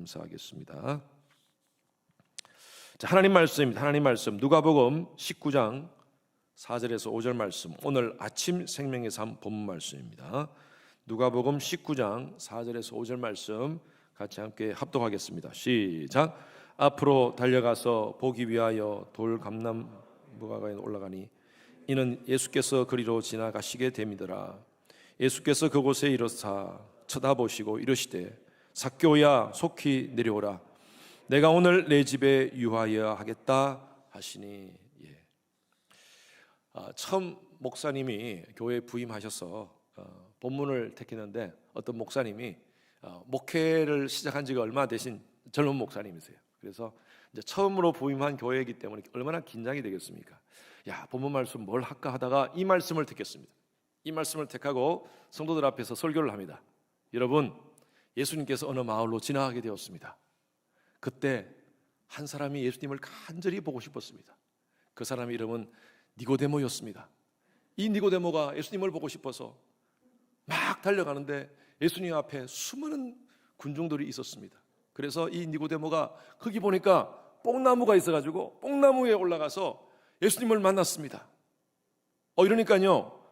감사하겠습니다. 자, 하나님 말씀입니다. 하나님 말씀 누가복음 19장 4절에서 5절 말씀, 오늘 아침 생명의 삶 본문 말씀입니다. 누가복음 19장 4절에서 5절 말씀 같이 함께 합독하겠습니다. 시작. 앞으로 달려가서 보기 위하여 돌 감람무가에 올라가니 이는 예수께서 그리로 지나가시게 됨이더라. 예수께서 그곳에 이르사 쳐다보시고 이르시되 삭개오야 속히 내려오라. 내가 오늘 내 집에 유하여 하겠다 하시니. 처음 목사님이 교회에 부임하셔서 본문을 택했는데 어떤 목사님이 목회를 시작한 지가 얼마 되신 젊은 목사님이세요. 그래서 이제 처음으로 부임한 교회이기 때문에 얼마나 긴장이 되겠습니까? 야, 본문 말씀 뭘 할까 하다가 이 말씀을 택했습니다. 이 말씀을 택하고 성도들 앞에서 설교를 합니다. 여러분, 예수님께서 어느 마을로 지나가게 되었습니다. 그때 한 사람이 예수님을 간절히 보고 싶었습니다. 그 사람의 이름은 니고데모였습니다. 이 니고데모가 예수님을 보고 싶어서 막 달려가는데 예수님 앞에 수많은 군중들이 있었습니다. 그래서 이 니고데모가 거기 보니까 뽕나무가 있어가지고 뽕나무에 올라가서 예수님을 만났습니다. 이러니까요,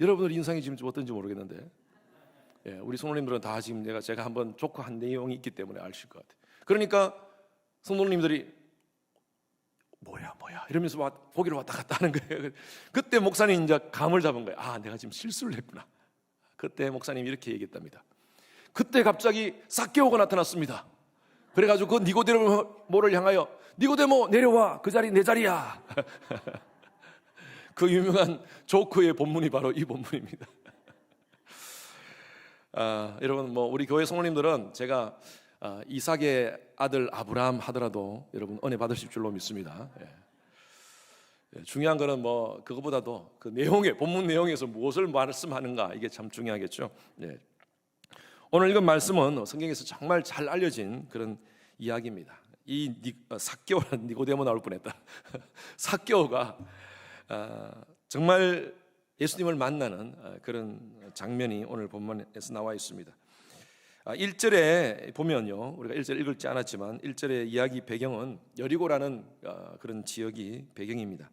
여러분들 인상이 지금 좀 어떤지 모르겠는데, 우리 성도님들은 다 지금 제가 한번 조커한 내용이 있기 때문에 아실 것 같아요. 그러니까 성도님들이 뭐야 이러면서 보기로 왔다 갔다 하는 거예요. 그때 목사님 이제 감을 잡은 거예요. 아, 내가 지금 실수를 했구나. 그때 목사님이 이렇게 얘기했답니다. 그때 갑자기 삭개오가 나타났습니다. 그래가지고 그 니고데모를 향하여 니고데모 내려와, 그 자리 내 자리야. 그 유명한 조크의 본문이 바로 이 본문입니다. 여러분, 우리 교회 성도님들은 제가 이삭의 아들 아브라함 하더라도 여러분 은혜 받으실 줄로 믿습니다. 중요한 거는 그거보다도 그 내용에, 본문 내용에서 무엇을 말씀하는가, 이게 참 중요하겠죠. 오늘 읽은 말씀은 성경에서 정말 잘 알려진 그런 이야기입니다. 이 삭개오라, 니고데모 나올 뻔했다. 삭개오가 정말 예수님을 만나는 그런 장면이 오늘 본문에서 나와 있습니다. 1절에 보면요, 우리가 1절 읽을지 않았지만 1절의 이야기 배경은 여리고라는 그런 지역이 배경입니다.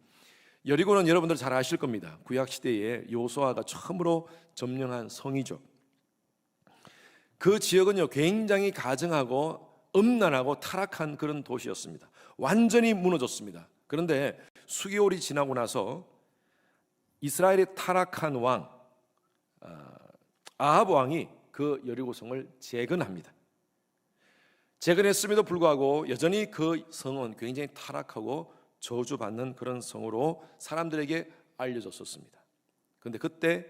여리고는 여러분들 잘 아실 겁니다. 구약시대에 여호수아가 처음으로 점령한 성이죠. 그 지역은요, 굉장히 가증하고 음란하고 타락한 그런 도시였습니다. 완전히 무너졌습니다. 그런데 수개월이 지나고 나서 이스라엘의 타락한 왕 아합 왕이 그 여리고성을 재건합니다. 재건했음에도 불구하고 여전히 그 성은 굉장히 타락하고 저주받는 그런 성으로 사람들에게 알려졌었습니다. 그런데 그때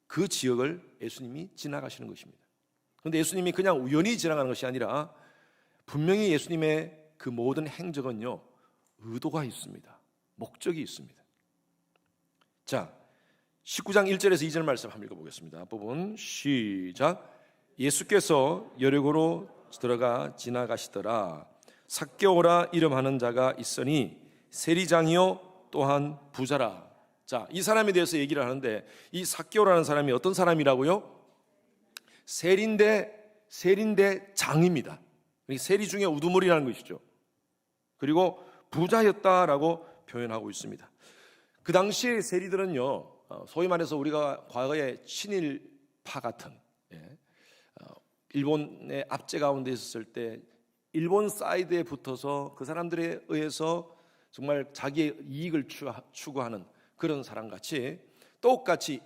그 지역을 예수님이 지나가시는 것입니다. 그런데 예수님이 그냥 우연히 지나가는 것이 아니라 분명히 예수님의 그 모든 행적은요, 의도가 있습니다. 목적이 있습니다. 자, 19장 1절에서 2절 말씀 한번 읽어보겠습니다. 앞부분 시작. 예수께서 여리고로 들어가 지나가시더라. 삭개오라 이름하는 자가 있으니 세리장이요 또한 부자라. 자, 이 사람에 대해서 얘기를 하는데 이 삭개오라는 사람이 어떤 사람이라고요? 세리인데 장입니다. 세리 중에 우두머리라는 것이죠. 그리고 부자였다라고 표현하고 있습니다. 그 당시의 세리들은요, 소위 말해서 우리가 과거에 친일파 같은, 일본의 압제 가운데 있었을 때 일본 사이드에 붙어서 그 사람들에 의해서 정말 자기의 이익을 추구하는 그런 사람같이 똑같이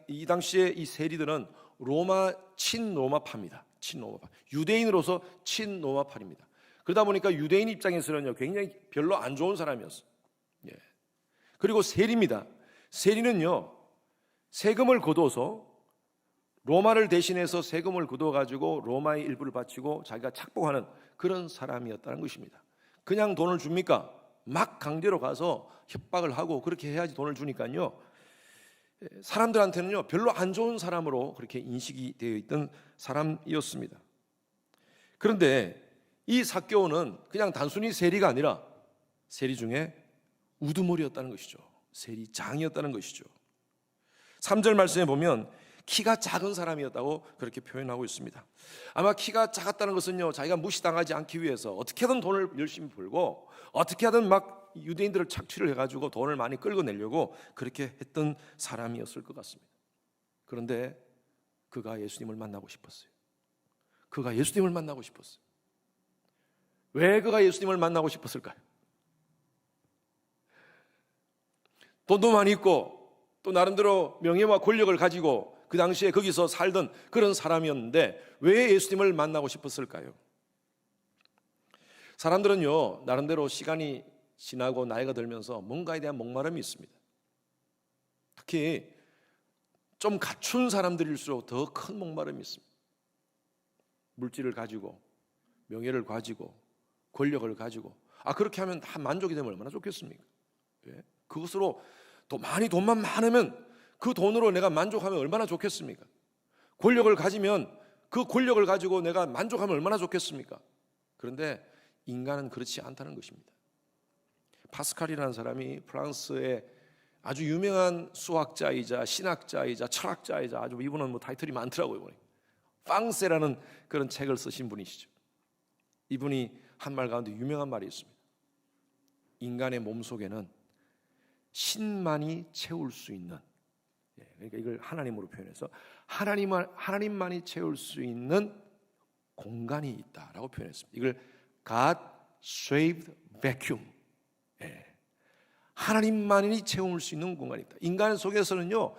이 당시에 이 세리들은 친로마파입니다. 친로마파, 유대인으로서 친로마파입니다. 그러다 보니까 유대인 입장에서는요, 굉장히 별로 안 좋은 사람이었어요. 그리고 세리입니다. 세리는요, 세금을 거둬서 로마를 대신해서 세금을 거둬가지고 로마의 일부를 바치고 자기가 착복하는 그런 사람이었다는 것입니다. 그냥 돈을 줍니까? 막 강제로 가서 협박을 하고 그렇게 해야지 돈을 주니까요, 사람들한테는요 별로 안 좋은 사람으로 그렇게 인식이 되어 있던 사람이었습니다. 그런데 이 삭개오는 그냥 단순히 세리가 아니라 세리 중에 우두머리였다는 것이죠. 세리장이었다는 것이죠. 3절 말씀에 보면 키가 작은 사람이었다고 그렇게 표현하고 있습니다. 아마 키가 작았다는 것은요, 자기가 무시당하지 않기 위해서 어떻게든 돈을 열심히 벌고 어떻게 하든 막 유대인들을 착취를 해가지고 돈을 많이 끌어내려고 그렇게 했던 사람이었을 것 같습니다. 그런데 그가 예수님을 만나고 싶었어요. 그가 예수님을 만나고 싶었어요. 왜 그가 예수님을 만나고 싶었을까요? 돈도 많이 있고 또 나름대로 명예와 권력을 가지고 그 당시에 거기서 살던 그런 사람이었는데 왜 예수님을 만나고 싶었을까요? 사람들은요, 나름대로 시간이 지나고 나이가 들면서 뭔가에 대한 목마름이 있습니다. 특히 좀 갖춘 사람들일수록 더 큰 목마름이 있습니다. 물질을 가지고 명예를 가지고 권력을 가지고 그렇게 하면 다 만족이 되면 얼마나 좋겠습니까? 예? 그것으로 또 많이 돈만 많으면 그 돈으로 내가 만족하면 얼마나 좋겠습니까? 권력을 가지면 그 권력을 가지고 내가 만족하면 얼마나 좋겠습니까? 그런데 인간은 그렇지 않다는 것입니다. 파스칼이라는 사람이 프랑스의 아주 유명한 수학자이자 신학자이자 철학자이자 아주 이분은 뭐 타이틀이 많더라고요. 빵세라는 그런 책을 쓰신 분이시죠. 이분이 한 말 가운데 유명한 말이 있습니다. 인간의 몸속에는 신만이 채울 수 있는, 그러니까 이걸 하나님으로 표현해서 하나님만이 채울 수 있는 공간이 있다라고 표현했습니다. 이걸 God-shaped vacuum, 하나님만이 채울 수 있는 공간이 있다. 인간 속에서는요,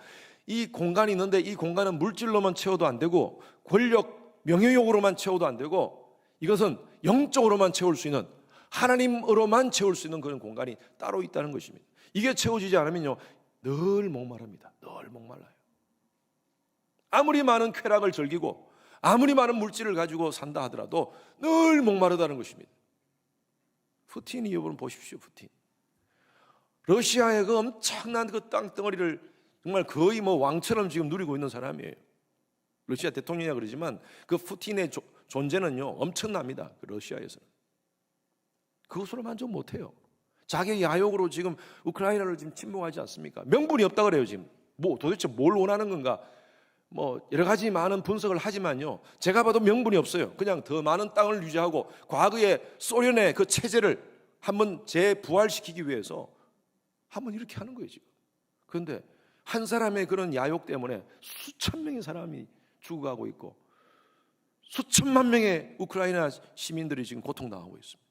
이 공간이 있는데 이 공간은 물질로만 채워도 안 되고 권력, 명예욕으로만 채워도 안 되고 이것은 영적으로만 채울 수 있는, 하나님으로만 채울 수 있는 그런 공간이 따로 있다는 것입니다. 이게 채워지지 않으면요, 늘 목마릅니다. 늘 목말라요. 아무리 많은 쾌락을 즐기고 아무리 많은 물질을 가지고 산다 하더라도 늘 목마르다는 것입니다. 푸틴이 여러분 보십시오. 푸틴. 러시아의 그 엄청난 그 땅덩어리를 정말 거의 뭐 왕처럼 지금 누리고 있는 사람이에요. 러시아 대통령이라 그러지만 그 푸틴의 존재는요 엄청납니다. 그 러시아에서는. 그것으로 만족 못해요. 자기 야욕으로 지금 우크라이나를 지금 침공하지 않습니까? 명분이 없다 그래요. 지금 뭐 도대체 뭘 원하는 건가? 뭐 여러 가지 많은 분석을 하지만요, 제가 봐도 명분이 없어요. 그냥 더 많은 땅을 유지하고 과거의 소련의 그 체제를 한번 재부활시키기 위해서 한번 이렇게 하는 거예요 지금. 그런데 한 사람의 그런 야욕 때문에 수천 명의 사람이 죽어가고 있고 수천만 명의 우크라이나 시민들이 지금 고통당하고 있습니다.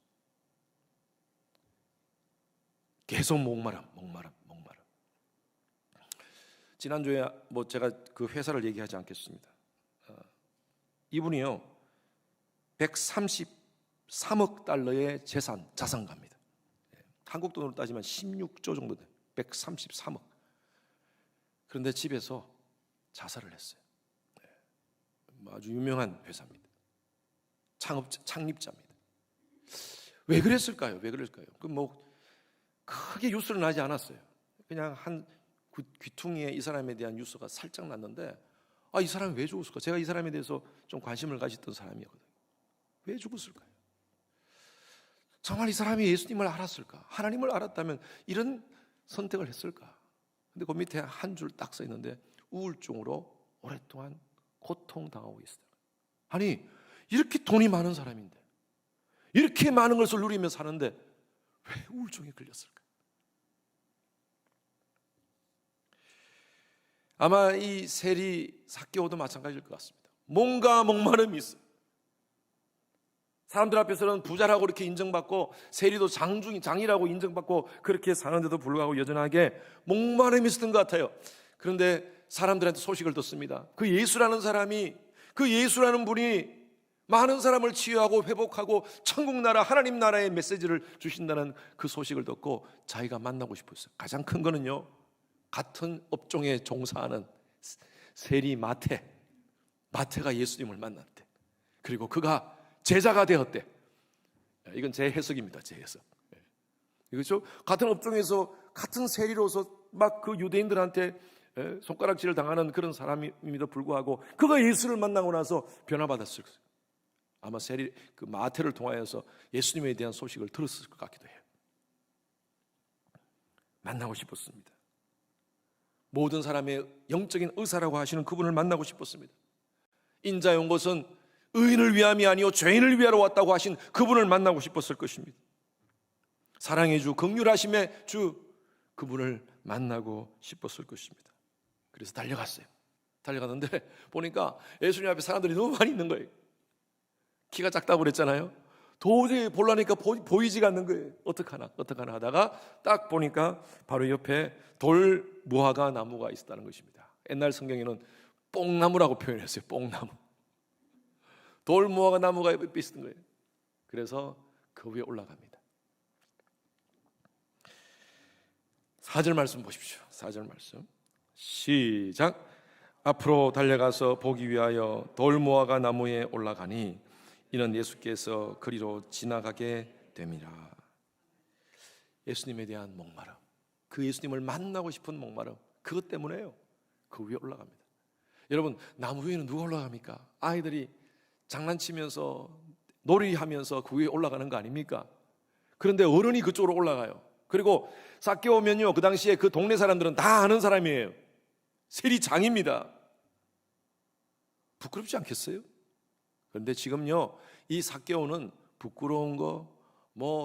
계속 목마름. 지난주에 뭐 제가 그 회사를 얘기하지 않겠습니다. 이분이요 133억 달러의 자산가입니다. 한국 돈으로 따지면 16조 정도 돼요. 133억. 그런데 집에서 자살을 했어요. 아주 유명한 회사입니다. 창립자입니다. 왜 그랬을까요? 그 뭐 크게 뉴스는 나지 않았어요. 그냥 한 귀퉁이에 이 사람에 대한 뉴스가 살짝 났는데 이 사람이 왜 죽었을까? 제가 이 사람에 대해서 좀 관심을 가졌던 사람이거든요. 왜 죽었을까요? 정말 이 사람이 예수님을 알았을까? 하나님을 알았다면 이런 선택을 했을까? 근데 그 밑에 한 줄 딱 써 있는데 우울증으로 오랫동안 고통당하고 있어요. 아니 이렇게 돈이 많은 사람인데 이렇게 많은 것을 누리며 사는데 왜 우울증에 걸렸을까? 아마 이 세리 삭개오도 마찬가지일 것 같습니다. 뭔가 목마름이 있어요. 사람들 앞에서는 부자라고 이렇게 인정받고 세리도 장이라고 인정받고 그렇게 사는데도 불구하고 여전하게 목마름이 있었던 것 같아요. 그런데 사람들한테 소식을 듣습니다. 그 예수라는 사람이, 그 예수라는 분이 많은 사람을 치유하고 회복하고 천국 나라, 하나님 나라의 메시지를 주신다는 그 소식을 듣고 자기가 만나고 싶었어요. 가장 큰 거는요, 같은 업종에 종사하는 세리 마태가 예수님을 만났대. 그리고 그가 제자가 되었대. 이건 제 해석입니다. 제 해석. 그렇죠? 같은 업종에서 같은 세리로서 막 그 유대인들한테 손가락질을 당하는 그런 사람임에도 불구하고 그가 예수를 만나고 나서 변화받았을 거예요. 아마 그 마태를 통하여서 예수님에 대한 소식을 들었을 것 같기도 해요. 만나고 싶었습니다. 모든 사람의 영적인 의사라고 하시는 그분을 만나고 싶었습니다. 인자에 온 것은 의인을 위함이 아니요 죄인을 위하러 왔다고 하신 그분을 만나고 싶었을 것입니다. 사랑의 주, 긍휼하심의 주, 그분을 만나고 싶었을 것입니다. 그래서 달려갔어요. 달려갔는데 보니까 예수님 앞에 사람들이 너무 많이 있는 거예요. 키가 작다고 그랬잖아요. 도저히 보려니까 보이지가 않는 거예요. 어떡하나 하다가 딱 보니까 바로 옆에 돌 무화과 나무가 있었다는 것입니다. 옛날 성경에는 뽕나무라고 표현했어요. 뽕나무. 돌 무화과 나무가 옆에 있었던 거예요. 그래서 그 위에 올라갑니다. 4절 말씀 보십시오. 4절 말씀 시작. 앞으로 달려가서 보기 위하여 돌 무화과 나무에 올라가니 이는 예수께서 그리로 지나가게 됨이라. 예수님에 대한 목마름, 그 예수님을 만나고 싶은 목마름, 그것 때문에요. 그 위에 올라갑니다. 여러분, 나무 위에는 누가 올라갑니까? 아이들이 장난치면서 놀이하면서 그 위에 올라가는 거 아닙니까? 그런데 어른이 그쪽으로 올라가요. 그리고 삭개오면요, 그 당시에 그 동네 사람들은 다 아는 사람이에요. 세리장입니다. 부끄럽지 않겠어요? 그런데 지금요, 이 삭개오는 부끄러운 거,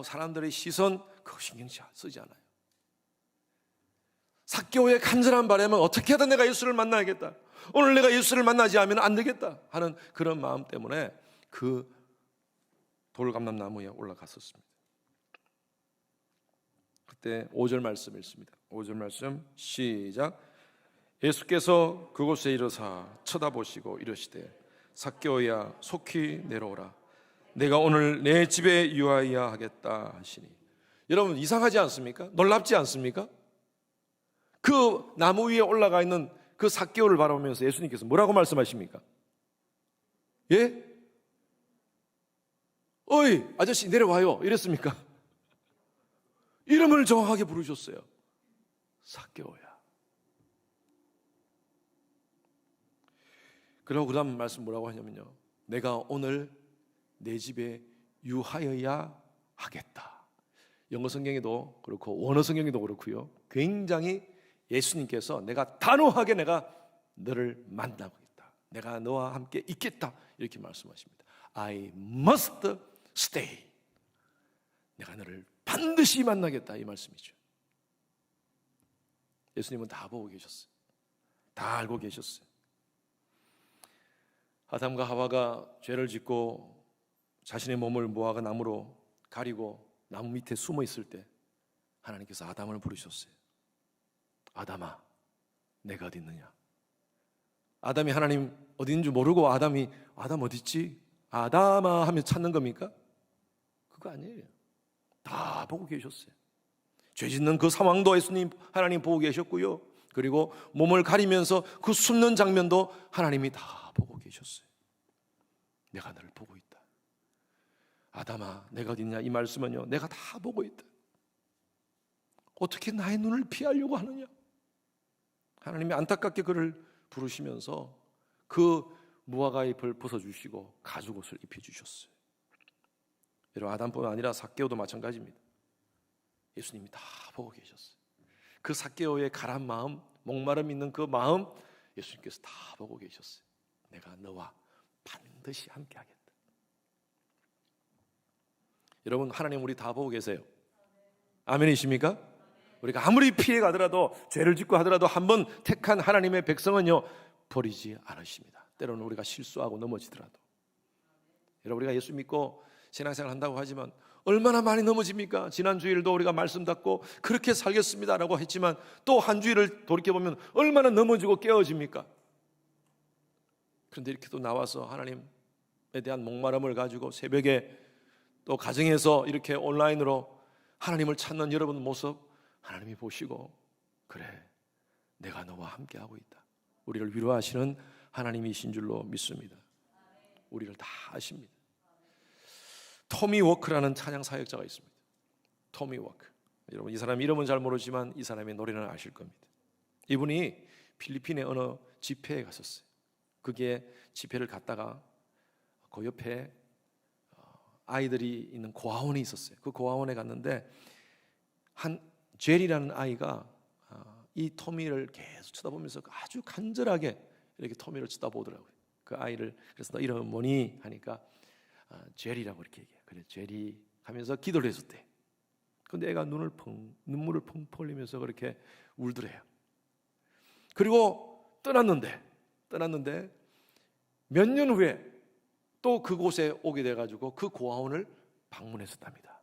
사람들의 시선, 그거 신경 쓰지 않아요. 삭개오의 간절한 바람은 어떻게 하든 내가 예수를 만나야겠다, 오늘 내가 예수를 만나지 않으면 안 되겠다 하는 그런 마음 때문에 그 돌감람나무에 올라갔었습니다. 그때 5절 말씀 읽습니다. 5절 말씀 시작. 예수께서 그곳에 이르사 쳐다보시고 이르시되 삭개오야 속히 내려오라, 내가 오늘 내 집에 유하여야 하겠다 하시니. 여러분, 이상하지 않습니까? 놀랍지 않습니까? 그 나무 위에 올라가 있는 그 삭개오를 바라보면서 예수님께서 뭐라고 말씀하십니까? 예? 어이 아저씨 내려와요 이랬습니까? 이름을 정확하게 부르셨어요. 삭개오야. 그러고 그 다음 말씀 뭐라고 하냐면요, 내가 오늘 내 집에 유하여야 하겠다. 영어 성경에도 그렇고 원어 성경에도 그렇고요, 굉장히 예수님께서 내가 단호하게 내가 너를 만나고 있다, 내가 너와 함께 있겠다, 이렇게 말씀하십니다. I must stay. 내가 너를 반드시 만나겠다, 이 말씀이죠. 예수님은 다 보고 계셨어요. 다 알고 계셨어요. 아담과 하와가 죄를 짓고 자신의 몸을 무화과 나무로 가리고 나무 밑에 숨어 있을 때 하나님께서 아담을 부르셨어요. 아담아, 내가 어디 있느냐? 아담이 하나님 어디 있는 줄 모르고 아담이 아담 어디 있지? 아담아 하며 찾는 겁니까? 그거 아니에요. 다 보고 계셨어요. 죄 짓는 그 상황도 예수님 하나님 보고 계셨고요, 그리고 몸을 가리면서 그 숨는 장면도 하나님이 다 보고 계셨어요. 내가 너를 보고 있다. 아담아, 내가 어디 있냐? 이 말씀은요, 내가 다 보고 있다. 어떻게 나의 눈을 피하려고 하느냐? 하나님이 안타깝게 그를 부르시면서 그 무화과 잎을 벗어주시고 가죽옷을 입혀주셨어요. 여러분, 아담뿐만 아니라 삭개오도 마찬가지입니다. 예수님이 다 보고 계셨어요. 그 삭개오의 가란 마음, 목마름 있는 그 마음, 예수님께서 다 보고 계셨어요. 내가 너와 반드시 함께 하겠다. 여러분, 하나님 우리 다 보고 계세요. 아멘이십니까? 우리가 아무리 피해가더라도, 죄를 짓고 하더라도 한번 택한 하나님의 백성은요, 버리지 않으십니다. 때로는 우리가 실수하고 넘어지더라도. 여러분, 우리가 예수 믿고 신앙생활 한다고 하지만 얼마나 많이 넘어집니까? 지난 주일도 우리가 말씀 듣고 그렇게 살겠습니다라고 했지만 또 한 주일을 돌이켜보면 얼마나 넘어지고 깨어집니까? 그런데 이렇게 또 나와서 하나님에 대한 목마름을 가지고 새벽에 또 가정에서 이렇게 온라인으로 하나님을 찾는 여러분 모습 하나님이 보시고, 그래, 내가 너와 함께하고 있다, 우리를 위로하시는 하나님이신 줄로 믿습니다. 우리를 다 아십니다. 토미 워크라는 찬양 사역자가 있습니다. 토미 워크. 여러분, 이 사람 이름은 잘 모르지만 이 사람의 노래는 아실 겁니다. 이분이 필리핀의 어느 집회에 갔었어요. 그게 집회를 갔다가 그 옆에 아이들이 있는 고아원이 있었어요. 그 고아원에 갔는데 한 젤이라는 아이가 이 토미를 계속 쳐다보면서 아주 간절하게 이렇게 토미를 쳐다보더라고요. 그 아이를. 그래서 너 이름은 뭐니? 하니까 제리라고 이렇게 얘기해요. 그래 제리 하면서 기도를 해줬대. 근데 애가 눈물을 펑펑 흘리면서 그렇게 울더래요. 그리고 떠났는데 몇 년 후에 또 그곳에 오게 돼가지고 그 고아원을 방문했었답니다.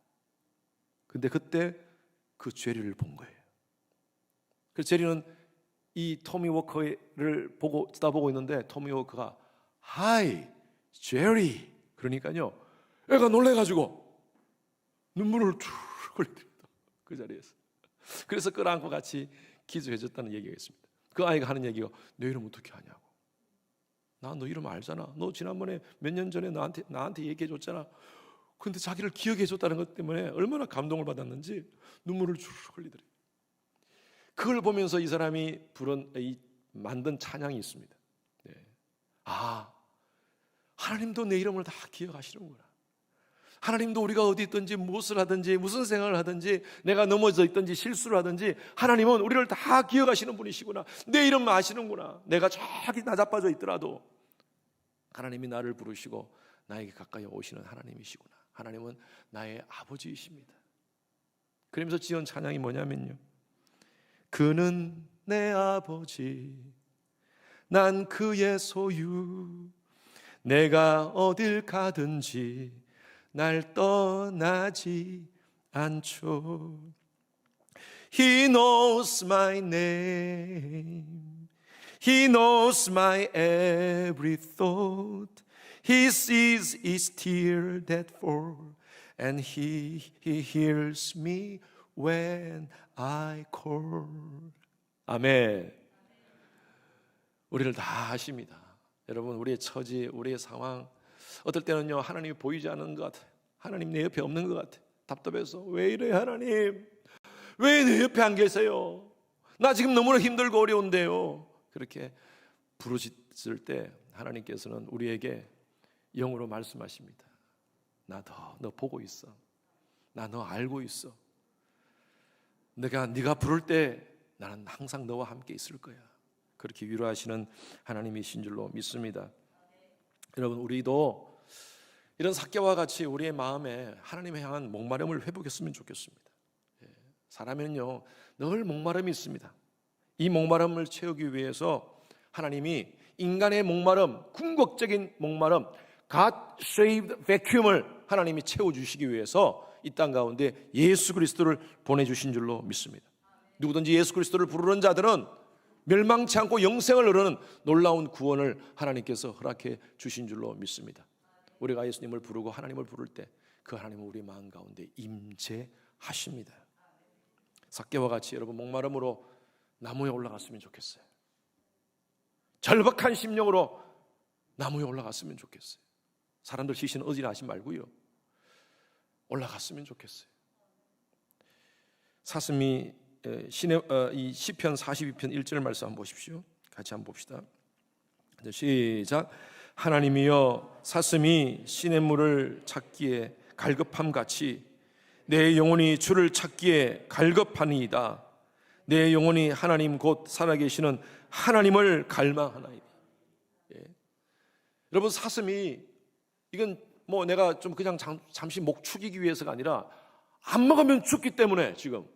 근데 그때 그 제리를 본 거예요. 그래서 제리는 이 토미 워커를 쳐다보고 있는데 토미 워커가 Hi, 제리 그러니까요 애가 놀래가지고 눈물을 쭉 흘립니다. 그 자리에서. 그래서 끌어안고 같이 기도해줬다는 얘기가 있습니다. 그 아이가 하는 얘기가 내 이름 어떻게 아냐고. 나 너 이름 알잖아. 너 지난번에 몇 년 전에 나한테 얘기해줬잖아. 근데 자기를 기억해줬다는 것 때문에 얼마나 감동을 받았는지 눈물을 쭉 흘리더래요. 그걸 보면서 이 사람이 만든 찬양이 있습니다. 네. 하나님도 내 이름을 다 기억하시는구나. 하나님도 우리가 어디 있든지 무엇을 하든지 무슨 생각을 하든지 내가 넘어져 있든지 실수를 하든지 하나님은 우리를 다 기억하시는 분이시구나. 내 이름 아시는구나. 내가 저기 나자빠져 있더라도 하나님이 나를 부르시고 나에게 가까이 오시는 하나님이시구나. 하나님은 나의 아버지이십니다. 그러면서 지은 찬양이 뭐냐면요, 그는 내 아버지 난 그의 소유 내가 어딜 가든지 날 떠나지 않죠. He knows my name. He knows my every thought. He sees each tear that fall. And He hears me when I call. 아멘. 우리를 다 아십니다. 여러분, 우리의 처지, 우리의 상황, 어떨 때는요 하나님이 보이지 않는 것 같아요. 하나님 내 옆에 없는 것 같아요. 답답해서 왜 이래 하나님, 왜 내 옆에 안 계세요? 나 지금 너무나 힘들고 어려운데요. 그렇게 부르짖을 때 하나님께서는 우리에게 영으로 말씀하십니다. 너 보고 있어. 나 너 알고 있어. 네가 부를 때 나는 항상 너와 함께 있을 거야. 그렇게 위로하시는 하나님이신 줄로 믿습니다. 여러분, 우리도 이런 삭개와 같이 우리의 마음에 하나님을 향한 목마름을 회복했으면 좋겠습니다. 사람에는요 늘 목마름이 있습니다. 이 목마름을 채우기 위해서 하나님이 인간의 목마름, 궁극적인 목마름, God saved vacuum을 하나님이 채워주시기 위해서 이 땅 가운데 예수 그리스도를 보내주신 줄로 믿습니다. 누구든지 예수 그리스도를 부르는 자들은 멸망치 않고 영생을 얻는 놀라운 구원을 하나님께서 허락해 주신 줄로 믿습니다. 우리가 예수님을 부르고 하나님을 부를 때 그 하나님은 우리 마음 가운데 임재하십니다. 삭개와 같이 여러분 목마름으로 나무에 올라갔으면 좋겠어요. 절박한 심령으로 나무에 올라갔으면 좋겠어요. 사람들 시신 어지러하지 말고요, 올라갔으면 좋겠어요. 사슴이 이 시편 42편 1절 말씀 한번 보십시오. 같이 한번 봅시다. 시작. 하나님이여, 사슴이 시냇물을 찾기에 갈급함 같이 내 영혼이 주를 찾기에 갈급하니이다. 내 영혼이 하나님 곧 살아계시는 하나님을 갈망하나이다. 여러분, 사슴이 이건 뭐 내가 좀 그냥 잠시 목 축이기 위해서가 아니라 안 먹으면 죽기 때문에 지금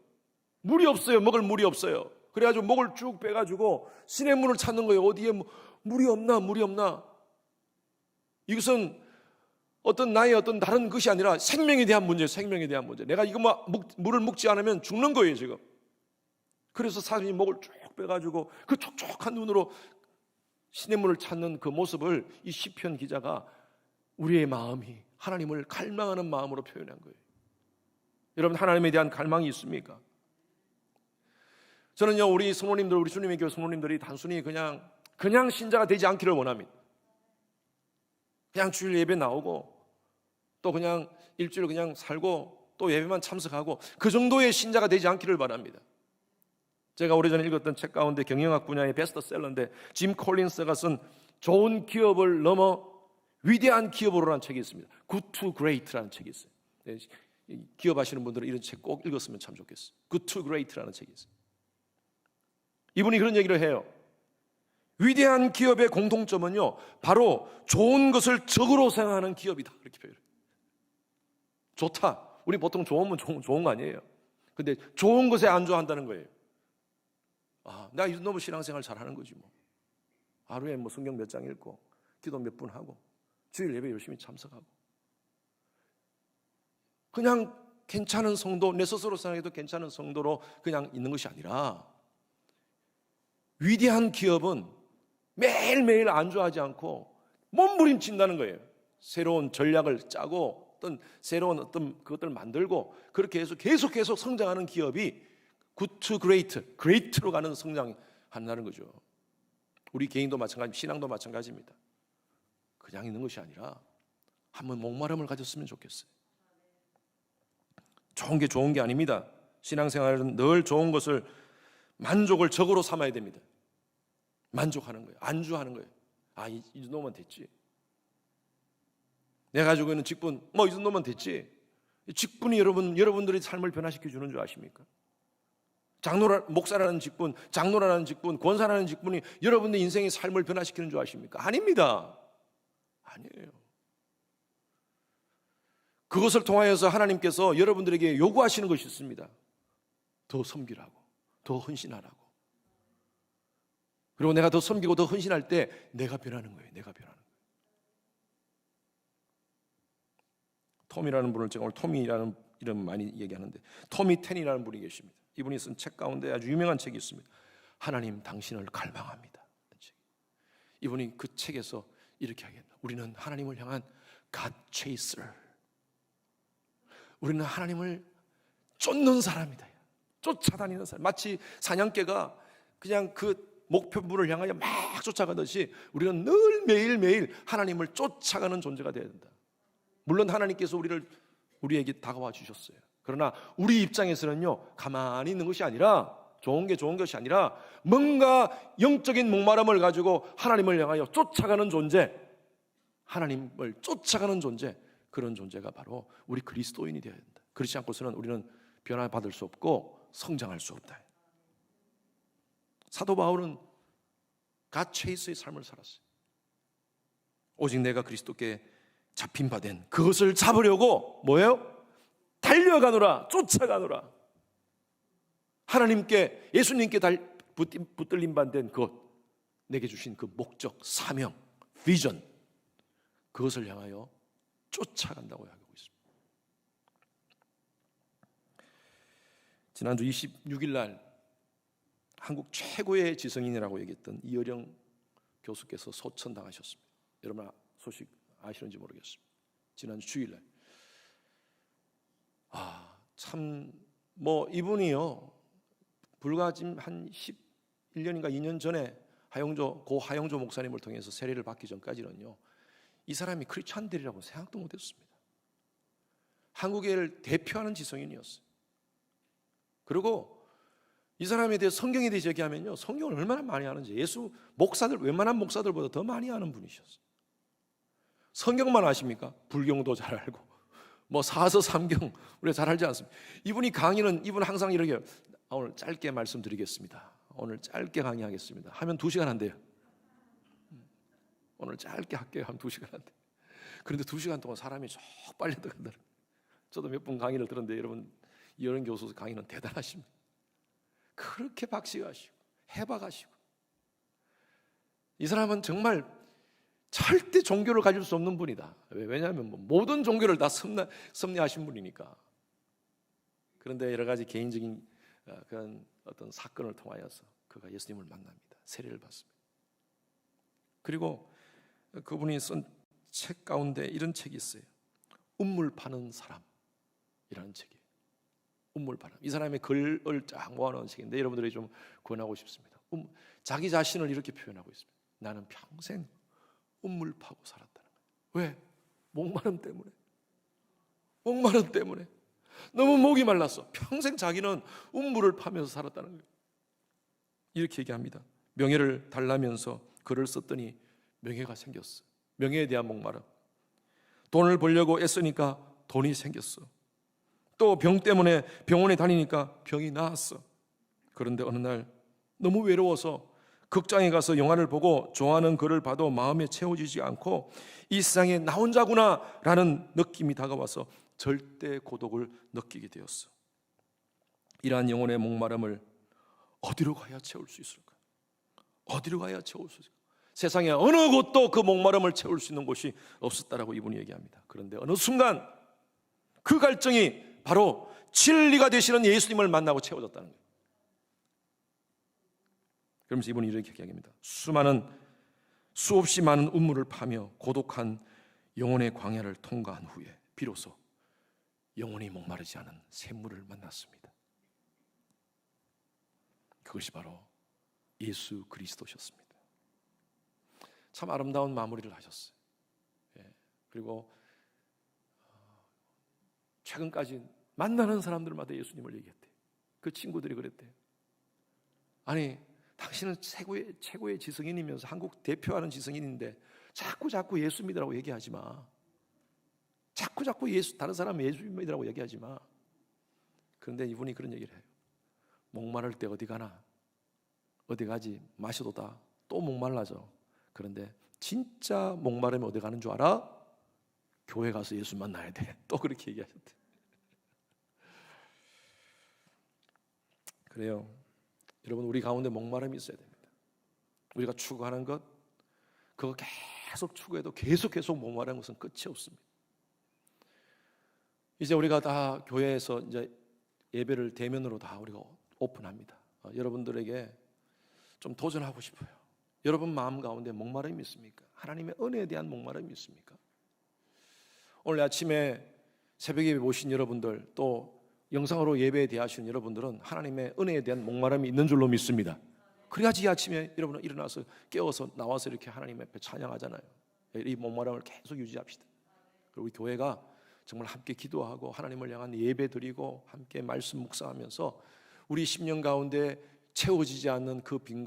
물이 없어요. 먹을 물이 없어요. 그래가지고 목을 쭉 빼가지고 시냇물을 찾는 거예요. 어디에 물이 없나. 이것은 어떤 나의 어떤 다른 것이 아니라 생명에 대한 문제예요. 생명에 대한 문제. 내가 이거 물을 먹지 않으면 죽는 거예요 지금. 그래서 사슴이 목을 쭉 빼가지고 그 촉촉한 눈으로 시냇물을 찾는 그 모습을 이 시편 기자가 우리의 마음이 하나님을 갈망하는 마음으로 표현한 거예요. 여러분, 하나님에 대한 갈망이 있습니까? 저는요 우리 성도님들, 우리 주님의 교회 성도님들이 단순히 그냥 신자가 되지 않기를 원합니다. 그냥 주일 예배 나오고 또 그냥 일주일 그냥 살고 또 예배만 참석하고 그 정도의 신자가 되지 않기를 바랍니다. 제가 오래전에 읽었던 책 가운데 경영학 분야의 베스트셀러인데 짐 콜린스가 쓴 좋은 기업을 넘어 위대한 기업으로라는 책이 있습니다. Good to Great라는 책이 있어요. 기업 하시는 분들은 이런 책 꼭 읽었으면 참 좋겠어요. Good to Great라는 책이 있어요. 이분이 그런 얘기를 해요. 위대한 기업의 공통점은요, 바로 좋은 것을 적으로 생각하는 기업이다. 이렇게 표현해요. 좋다. 우리 보통 좋으면 좋은 거 아니에요. 근데 좋은 것에 안주한다는 거예요. 나 이 정도면 신앙생활 잘하는 거지 뭐. 하루에 뭐 성경 몇 장 읽고 기도 몇 분 하고 주일 예배 열심히 참석하고 그냥 괜찮은 성도, 내 스스로 생각해도 괜찮은 성도로 그냥 있는 것이 아니라 위대한 기업은 매일매일 안주하지 않고 몸부림친다는 거예요. 새로운 전략을 짜고 새로운 그것들을 만들고 그렇게 해서 계속 성장하는 기업이 good to great로 가는 성장한다는 거죠. 우리 개인도 마찬가지, 신앙도 마찬가지입니다. 그냥 있는 것이 아니라 한번 목마름을 가졌으면 좋겠어요. 좋은 게 좋은 게 아닙니다. 신앙생활은 늘 좋은 것을 만족을 적으로 삼아야 됩니다. 만족하는 거예요. 안주하는 거예요. 이 정도면 됐지. 내가 가지고 있는 직분 이 정도면 됐지. 직분이 여러분들의 삶을 변화시켜 주는 줄 아십니까? 목사라는 직분, 장로라는 직분, 권사라는 직분이 여러분의 인생의 삶을 변화시키는 줄 아십니까? 아닙니다. 아니에요. 그것을 통하여서 하나님께서 여러분들에게 요구하시는 것이 있습니다. 더 섬기라고, 더 헌신하라고. 그리고 내가 더 섬기고 더 헌신할 때 내가 변하는 거예요. 내가 변하는 거예요. 톰이라는 분을 제가 오늘 톰이라는 이름 많이 얘기하는데 토미 텐이라는 분이 계십니다. 이분이 쓴 책 가운데 아주 유명한 책이 있습니다. 하나님 당신을 갈망합니다. 이분이 그 책에서 이렇게 하겠다. 우리는 하나님을 향한 God chaser. 우리는 하나님을 쫓는 사람이다. 쫓아다니는 사람. 마치 사냥개가 그냥 그 목표물을 향하여 막 쫓아가듯이 우리는 늘 매일매일 하나님을 쫓아가는 존재가 되어야 된다. 물론 하나님께서 우리에게 다가와 주셨어요. 그러나 우리 입장에서는요, 가만히 있는 것이 아니라, 좋은 것이 아니라 뭔가 영적인 목마름을 가지고 하나님을 향하여 쫓아가는 존재, 하나님을 쫓아가는 존재, 그런 존재가 바로 우리 그리스도인이 되어야 된다. 그렇지 않고서는 우리는 변화받을 수 없고 성장할 수 없다. 사도 바울은 갓 체이스의 삶을 살았어요. 오직 내가 그리스도께 잡힌 바 된 그것을 잡으려고 뭐예요? 달려가노라, 쫓아가노라. 하나님께, 예수님께 붙들림 바 된 것, 내게 주신 그 목적, 사명, 비전, 그것을 향하여 쫓아간다고 하고 있습니다. 지난주 26일 날 한국 최고의 지성인이라고 얘기했던 이어령 교수께서 소천당하셨습니다. 여러분 소식 아시는지 모르겠습니다. 지난주 주일날 이분이요 불과 지금 한 11년인가 2년 전에 고 하영조 목사님을 통해서 세례를 받기 전까지는요 이 사람이 크리스찬들이라고 생각도 못했습니다. 한국을 대표하는 지성인이었어요. 그리고 이 사람에 대해 성경에 대해 얘기하면요 성경을 얼마나 많이 아는지 웬만한 목사들보다 더 많이 아는 분이셨어요. 성경만 아십니까? 불경도 잘 알고 사서 삼경 우리가 잘 알지 않습니까? 이분 항상 이렇게 오늘 짧게 말씀드리겠습니다. 오늘 짧게 강의하겠습니다. 하면 2시간 한대요. 오늘 짧게 할게요. 하면 2시간 한대. 그런데 2시간 동안 사람이 쭉 빨려 들어간다. 저도 몇 번 강의를 들었는데 여러분 이어령 교수 강의는 대단하십니다. 그렇게 박식하시고 해박하시고 이 사람은 정말 절대 종교를 가질 수 없는 분이다. 왜냐하면 모든 종교를 다 섭리하신 분이니까. 그런데 여러 가지 개인적인 그런 어떤 사건을 통하여서 그가 예수님을 만납니다. 세례를 받습니다. 그리고 그분이 쓴 책 가운데 이런 책이 있어요. 운물 파는 사람이라는 책이에요. 운물 파는. 이 사람의 글을 쫙 모아놓은 책인데 여러분들이 좀 권하고 싶습니다. 자기 자신을 이렇게 표현하고 있습니다. 나는 평생 운물 파고 살았다는 거예요. 왜? 목마름 때문에 너무 목이 말랐어. 평생 자기는 운물을 파면서 살았다는 거예요. 이렇게 얘기합니다. 명예를 달라면서 글을 썼더니 명예가 생겼어. 명예에 대한 목마름. 돈을 벌려고 애쓰니까 돈이 생겼어. 또 병 때문에 병원에 다니니까 병이 나았어. 그런데 어느 날 너무 외로워서 극장에 가서 영화를 보고 좋아하는 글을 봐도 마음에 채워지지 않고 이 세상에 나 혼자구나 라는 느낌이 다가와서 절대 고독을 느끼게 되었어. 이러한 영혼의 목마름을 어디로 가야 채울 수 있을까? 어디로 가야 채울 수 있을까? 세상에 어느 곳도 그 목마름을 채울 수 있는 곳이 없었다라고 이분이 얘기합니다. 그런데 어느 순간 그 갈증이 바로 진리가 되시는 예수님을 만나고 채워졌다는 거예요. 그러면서 이분이 이렇게 이야기합니다. 수없이 많은 운물을 파며 고독한 영혼의 광야를 통과한 후에 비로소 영혼이 목마르지 않은 샘물을 만났습니다. 그것이 바로 예수 그리스도셨습니다. 참 아름다운 마무리를 하셨어요. 그리고 최근까지 만나는 사람들마다 예수님을 얘기했대요. 그 친구들이 그랬대요. 아니, 당신은 최고의 지성인이면서 한국 대표하는 지성인인데 자꾸 예수 믿으라고 얘기하지 마. 자꾸 다른 사람 예수 믿으라고 얘기하지 마. 그런데 이분이 그런 얘기를 해요. 목마를 때 어디 가나? 어디 가지? 마셔도다. 또 목말라져. 그런데 진짜 목마르면 어디 가는 줄 알아? 교회 가서 예수 만나야 돼. 또 그렇게 얘기하셨대. 그래요. 여러분, 우리 가운데 목마름이 있어야 됩니다. 우리가 추구하는 것, 그거 계속 추구해도 계속 목마르는 것은 끝이 없습니다. 이제 우리가 다 교회에서 이제 예배를 대면으로 다 우리가 오픈합니다. 여러분들에게 좀 도전하고 싶어요. 여러분 마음 가운데 목마름이 있습니까? 하나님의 은혜에 대한 목마름이 있습니까? 오늘 아침에 새벽에 오신 여러분들, 또 영상으로 예배에 대하시는 여러분들은 하나님의 은혜에 대한 목마름이 있는 줄로 믿습니다. 그래야지 이 아침에 여러분은 일어나서 깨워서 나와서 이렇게 하나님 앞에 찬양하잖아요. 이 목마름을 계속 유지합시다. 그리고 우리 교회가 정말 함께 기도하고 하나님을 향한 예배 드리고 함께 말씀 묵상하면서 우리 10년 가운데 채워지지 않는 그 빈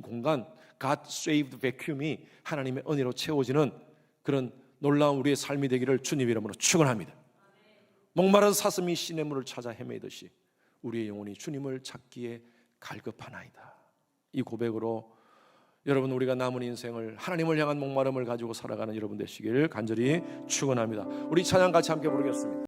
공간, God saved vacuum이 하나님의 은혜로 채워지는 그런 놀라운 우리의 삶이 되기를 주님 이름으로 축원합니다. 목마른 사슴이 시냇물을 찾아 헤매듯이 우리의 영혼이 주님을 찾기에 갈급하나이다. 이 고백으로 여러분, 우리가 남은 인생을 하나님을 향한 목마름을 가지고 살아가는 여러분 되시기를 간절히 축원합니다. 우리 찬양 같이 함께 부르겠습니다.